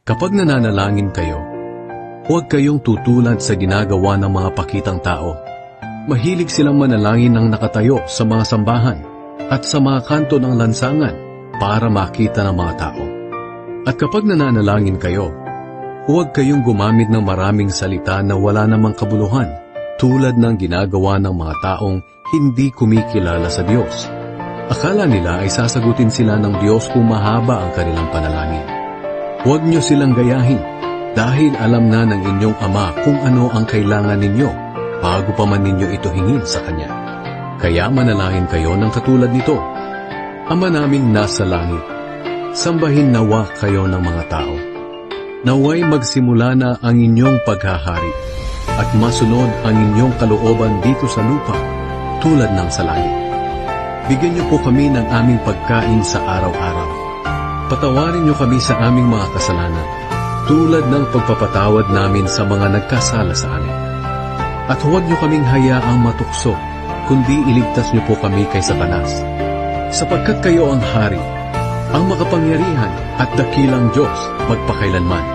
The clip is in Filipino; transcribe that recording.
Kapag nananalangin kayo, huwag kayong tutulad sa ginagawa ng mga pakitang tao. Mahilig silang manalangin ng nakatayo sa mga sambahan at sa mga kanto ng lansangan para makita ng mga tao. At kapag nananalangin kayo, huwag kayong gumamit ng maraming salita na wala namang kabuluhan, tulad ng ginagawa ng mga taong hindi kumikilala sa Diyos. Akala nila ay sasagutin sila ng Diyos kung mahaba ang kanilang panalangin. Huwag niyo silang gayahin, dahil alam na ng inyong Ama kung ano ang kailangan ninyo bago pa man ninyo ito hingin sa Kanya. Kaya manalangin kayo ng katulad nito: Ama naming nasa langit, sambahin nawa kayo ng mga tao. Naway magsimula na ang inyong paghahari at masunod ang inyong kalooban dito sa lupa tulad ng sa langit. Bigyan niyo po kami ng aming pagkain sa araw-araw. Patawarin niyo kami sa aming mga kasalanan, tulad ng pagpapatawad namin sa mga nagkasala sa amin. At huwag niyo kaming hayaang matukso, kundi iligtas niyo po kami kay Satanas. Sapagkat kayo ang hari, ang makapangyarihan at dakilang Diyos magpakailanman.